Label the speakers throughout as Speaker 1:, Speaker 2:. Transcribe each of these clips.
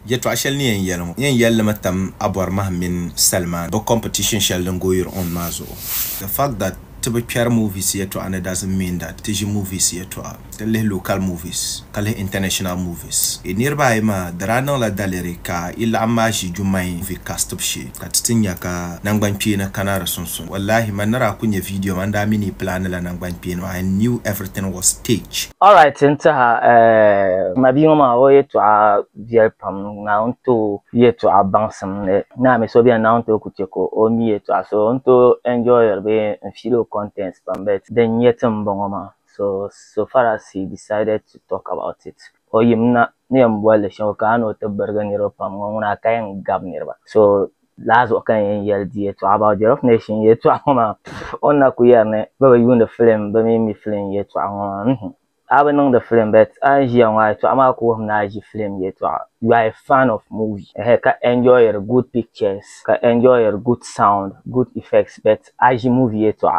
Speaker 1: Yet Ashel ni yellow matam abor mahmin Salman, but competition shall go your own mazo. The fact that to be pure movies yet to another doesn't mean that TG movies yet to the local movies, kale international movies. In nearby ma drano la dalerika illa amaji jumai vi cast-up shi katinya ka nangban pina kanara sonson. Wallahi manara kunye video manda mini plan la nangban pina. I knew everything was staged.
Speaker 2: Alright, inta mabiyo ma o yetu a vielpam na unto yetu a bansam na me so bia na unto kuteko o mi yetu a so unto enjoy be filo contents from bet then yetum bongoma. So far as he decided to talk about it, or yimna niyam wale shawkano to berganiro pam ngona kayan gabnirba. So last kan yeldi to about the nation yetu ama onna kuyane baba yun the film ba me film yetu ama abenong the film but anjia wa to ama ko na ji film yetu. You are a fan of movie, ka enjoy your good pictures, ka enjoy your good sound, good effects, but aji movie yetu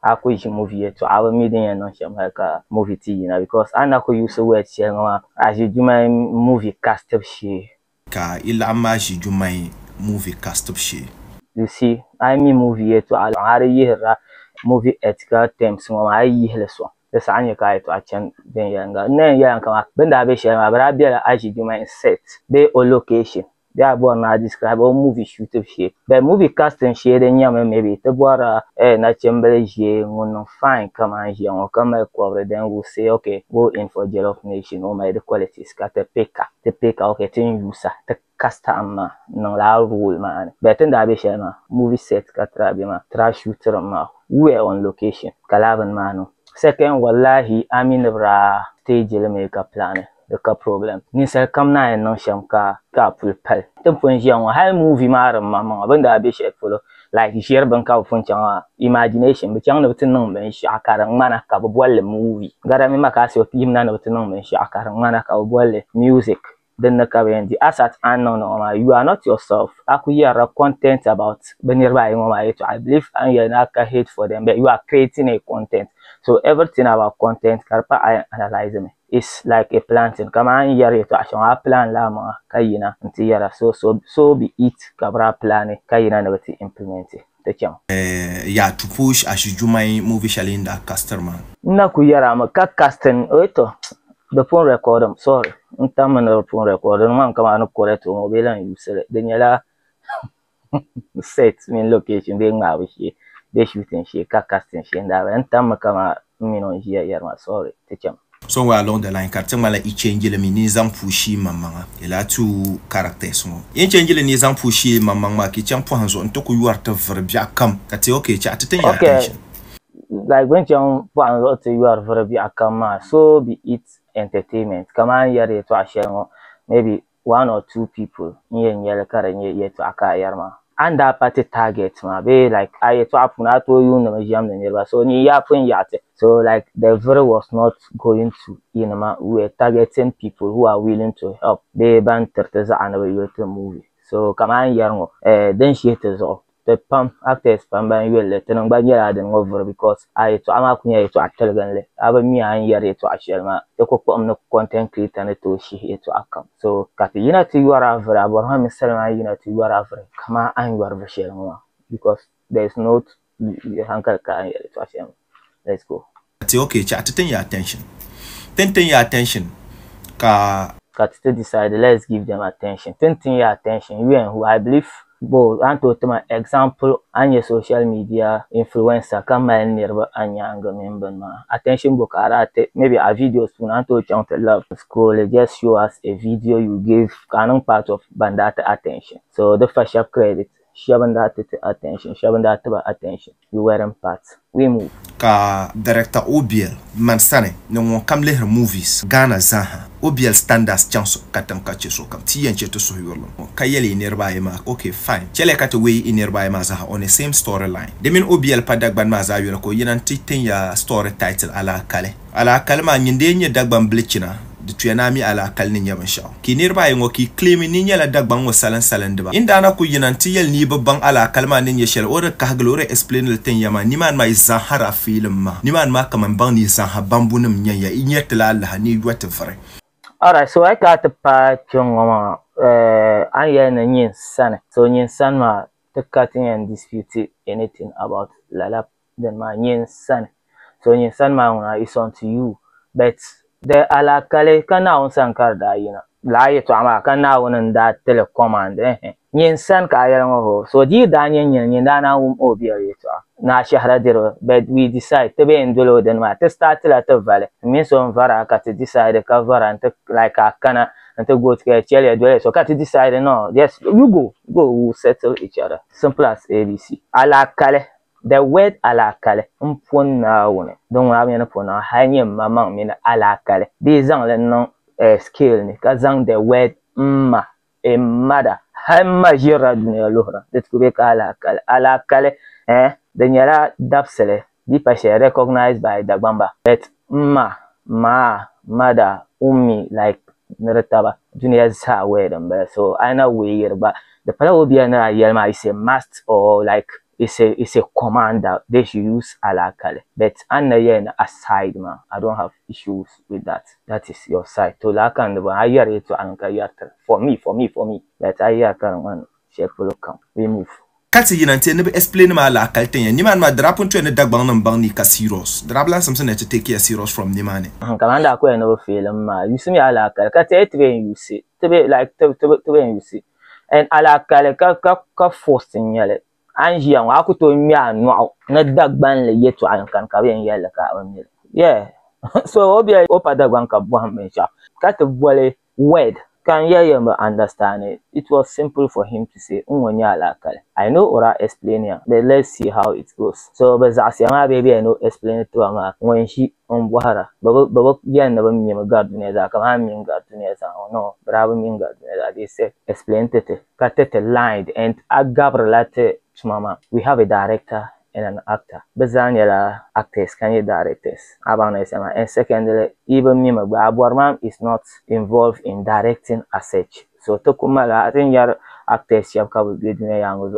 Speaker 2: ako movie to our meeting and non sham like movie tina because anako use word shema as you my movie cast up she
Speaker 1: ka illa amaji jumai movie cast up she.
Speaker 2: You see I mean movie to all are yera movie ethical terms mo I yihleso the sanya ka to achen ben yanga na yanka benda be shema bra bia aji jumai set be o location. They are born to describe a movie shoot of shit. The movie casting shade and yam maybe the bora na chambele je no fine come on here or come cover then we'll say okay go in for Jollof Nation or my the qualities got the picker okay ten user the customer no la rule man. But in the abishama movie set katrabima trash shooter ma we are on location kalavan mano. Second wallahi I mean the stage make plan. The problem ni sel kam na en non sham ka pull pal tem pon jian wa hal movie maram mama banda be she follow like share ban ka fon changa imagination be chang no tin non ben sha karan mana ka bolle movie gara mi maka so tim na no tin non ben sha karan mana ka bolle music then na ka ben di asat an no you are not yourself aku yara content about benirba I believe and you na ka hate for them but you are creating a content so everything about content karpa I analyze me. It's like a planting. Come on, yari to action. I plan lama kayina until yara so be it kabra plan kayina never to implement it. The channel.
Speaker 1: Yeah, to push as you my movie shalinda customer.
Speaker 2: Na kuyara ma ka casting oito the phone record. I'm sorry. Untamana phone record. Man come on correct mobile and use it. Then yala set in location. They ngawi she. They shooting she ka casting she. Nda untamana kama mino here yara. Sorry. The channel.
Speaker 1: So we're along the line, Katamala I change the nizam pushi mamma. Ela two characters. In change the nizam pushi mamma, kitchen points on toku you are to verbia come. That's okay, chat attention.
Speaker 2: Like when you are verbia come, so be it entertainment. Come on, yare to a maybe 1 or 2 people in yellow car and yet to akayarma. And that party target ma be like I to apuna to you no jam the so ni ya pun yate. So like the video was not going to we were targeting people who are willing to help. They ban terteza and we movie. So come on yarno then she is off. The pump after spam ban you let no ban yara den over because I to amakunya to atelganle. Aba mi an yare to ashelma. The no content creator to she to account. So Katina to you are aver Abraham Salma to you are aver. Come on and you are veshelma because there is no hankal ka to ashelma. Let's go.
Speaker 1: Okay, chat your attention. Then your attention. Ka
Speaker 2: to decide let's give them attention. Then your attention. You and who I believe bo anto tema example anya social media influencer kama nirba anya anga member ma attention book arate maybe a videos anto chant love scroll just show us a video you give kanang part of bandata attention so the first sharp credit shabandata attention attention you weren't part we move
Speaker 1: ka director Obiel Mansane no kam leher movies Ghana zaha Obiel standards chance katam kache so kam tiyenche to so yolo kayele nearby ma okay fine chele kate way in nearby ma zaha on the same storyline demin Obiel padag ban ma za yolo ko yinan titin ya story title ala kale ma nyinde nye dagban blichina de tuyanami ala kalni nyaban shaw ki nirba yengo ki claim ni nyala dagban wo salan deba inda na ku yinanti yel ni babban ala kalma ni nyeshel ore ka glore explain le ten yama ni man ma izahara film ma ni man ma kaman ban ni zaha bambunum nyanya inyetla Allah ni wata fare.
Speaker 2: Alright, so I got the part an yɛli ni nyin sani. So nyin sani maa ti ka ti yɛn dispute anything about lala din maa nyin sani. So nyin sani maa ŋuna is on to you. But the alakale ka Naawuni sani ka di daa yina. Laa yɛltɔɣa maa ka Naawuni n-daa tili command nyin sani ka a yɛli ŋɔ ho. So di yi daa nyin daa na wum o biɛli yɛltɔɣa. Na shahara diriba, but we decide to be in dolo din maa ti start la ti vali. Min so n-vara ka ti decide ka vara n ti like a kana and to go to Chile, so got to decide no, yes, you go, we'll settle each other. Simple as ABC. Alakale, the word alakale, umpon na one. Don't have any upon a high mama mean alakale. These are no skill, Kazang the word ma, a mother. Hamma jira dunia lohra. That could be alakale. Alakale, then yara dapsele, deepa recognized by the bamba. But ma, mother, like Narataba juniors are wearing, so I know where, but the part will be an yelma is a must or like it's a command that they should use alakale. But yen aside man, I don't have issues with that. That is your side. To lakan the I hear it to anka for me. But I hear one shape will come. We move.
Speaker 1: Kati yinante ne be explain ma la kalten ni man ma drapon to ne dagbang nam bang ni ka serious drabla something to take care serious from ni mane
Speaker 2: kamanda ko no film ma you see me ala kal ka te you see to be like to you see and ala kal ka force nyale anji an akuto mi anu na dagban le yeto an kan ka ben yale ka on yeah so obi opa dagban ka bo ham sha ka to bole word can you understand it? It was simple for him to say, I know Ora explaining, but let's see how it goes. So, but my baby, I know explain it to her when she on Buhara. But yeah, never mean a gardener, come on, mean gardeners, no, bravo mean gardener. They said, explain it, cut it line, and I got related to mama. We have a director and an actor. Bezanyela actors can you directors. And secondly, even me, Abuarman is not involved in directing as such. So Tokumala, I think your actors you have covered with me young was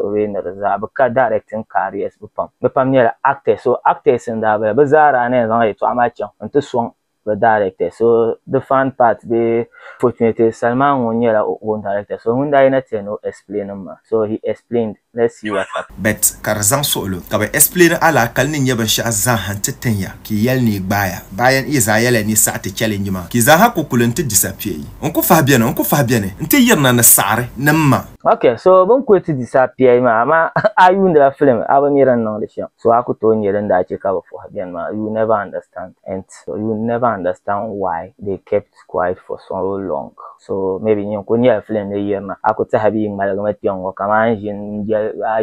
Speaker 2: directing careers bepam actors. So actors in the Bazara and to amateur and to song the director. So the fun part the fortunately Salman own director. So when I no explain him. So he explained. Let's see what happens.
Speaker 1: Bet karzan solo kabe explain ala kalni nyaba sha zahan tetenya ki yelni baya bayan iza yele ni saate challenge ma ki zaha ko kulunti disappear onko fa biane nte yirna na sare namma.
Speaker 2: Okay, so bon ko ti disappear ma ayun da film aba miran non le sham so akuto nyiran da ake kaba for habian ma you never understand and so you never understand why they kept quiet for so long. So maybe you ko nya film le yirna akuta habi malagama tiongo kama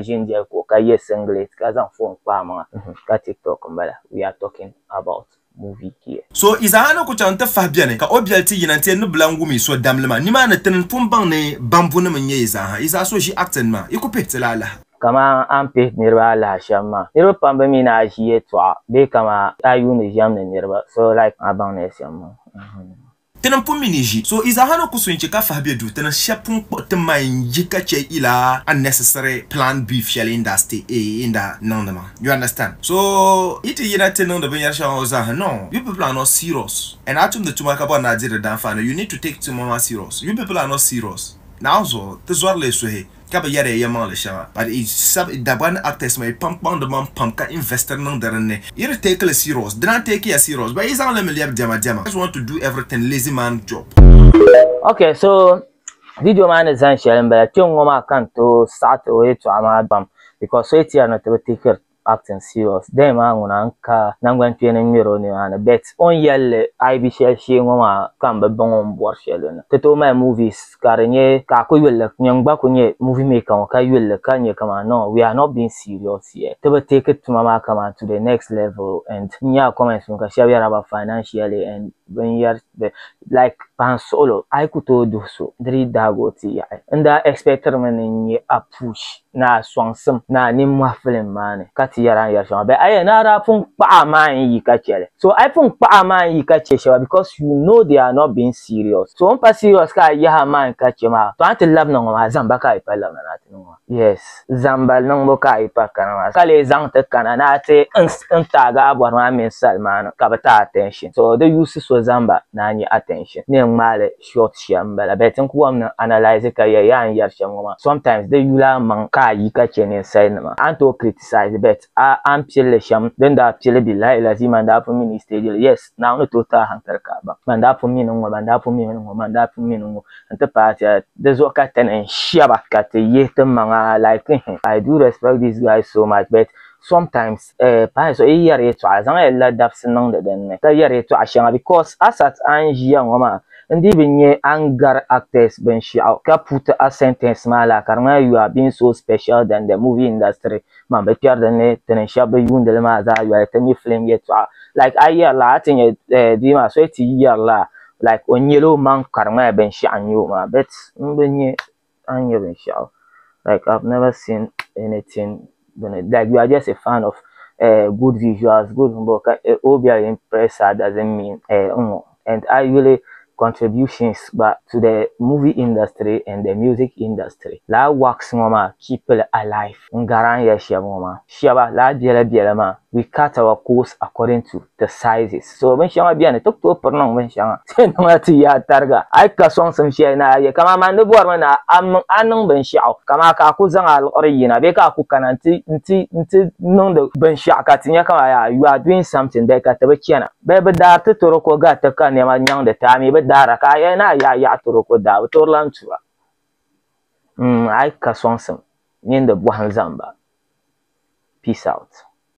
Speaker 2: Jinja ko ka singlet ka zan phone pa ma ka TikTok mbala. We are talking about movie here.
Speaker 1: So izahana ko chanta fabiane ka obialti yinante no blangu mi so damlema ni ma na tenen pumbang ne bambu na menye izaha isa so shi acting ma iko petela la
Speaker 2: kama ampe nirba la shama nirba pamba mi na jiye twa be kama ayune jam ne nirba so like abang ne shama
Speaker 1: tenan pun miniji so izahano kusunche ka fahbe du tenan shapun potma injika che ila unnecessary plan beef shell industry in the nondama you understand so iti yina tenan the benya shawo za no you people are not serious and atum the tumaka ba Nigeria dan fa you need to take tomorrow serious you people are not serious now so tezwarle so he kaba yare yaman le shawa but it sub daban actors may pump the man pump ka investor nang darane you take it serious don't take it serious but is all le milliard jama just want to do everything lazy man job.
Speaker 2: Okay, so video man is essential but ngoma kan to start away to amabam because so it not to take acting serious dem anguna nka nangwan twene miro ni ana bet on yelle IB shell she ngoma kamba bongon bor shell na to my movies karenye ka ko yelle nyangba ko nye movie maker ka yelle kanye kama no we are not being serious here to take it to mama kama to the next level and nya comments nka share about financially and when you're like pan solo I could do so 3 dagoti and that expecter man a push na songsum na ni mwafilin mane kati yaran yar shama be aye na ra fun pa man yi ka chele so I fun pa man yi ka che because you know they are not being serious so on pas serious ka ya man ka che ma to anti love no ma zamba ka ipa love na tinu yes zamba no mo ka ipa kana ma kale zang te kana na te in taga abwar ma min salman ka bata attention so the use so zamba na ni attention ne ngale short shamba la betin ku am analyze ka ya yan yar shama sometimes the yula man ka yi ka che ne sai na anto criticize bet am pile sham then da pile billahi lazima da fu minister yes now no total hankar ka ba manda fu mi no manda fu mi no manda fu mi no anta party the zo ka ten shaba ka te yete manga like I do respect these guys so much but sometimes pa so e yare to azan ella dafsin nan da den ta yare to ashan because asat an jiya ngoma ndi binye angar actors ben shao ka put a sentence mala karma you are being so special than the movie industry man be pierre den ten shabe yundele ma za you are temi film yet like ayer la tin di ma so ti year la like on yellow man karma ben shan you ma bet benye an ye ben shao like I've never seen anything like you are just a fan of good visuals, good but obviously impressed doesn't mean and I really contributions but to the movie industry and the music industry. La wax mama keep it alive. Ngaran ya shia mama. Shiaba la biela ma. We cut our course according to the sizes. So when shama biane tok to pernong when shama. Sen ngati ya targa. Ai ka song sam shia na ya kama mande buar mana anong ben shia. Kama ka ku zanga al origina be ka ku kananti nti nong de ben shia ka tinya kama ya you are doing something be ka tabe chiana. Be da to ko ga ta ka ne ma nyang de tami be dara ka ya na ya toro ko da to lantua ai ka song sam nyin de buhan zamba. Peace out.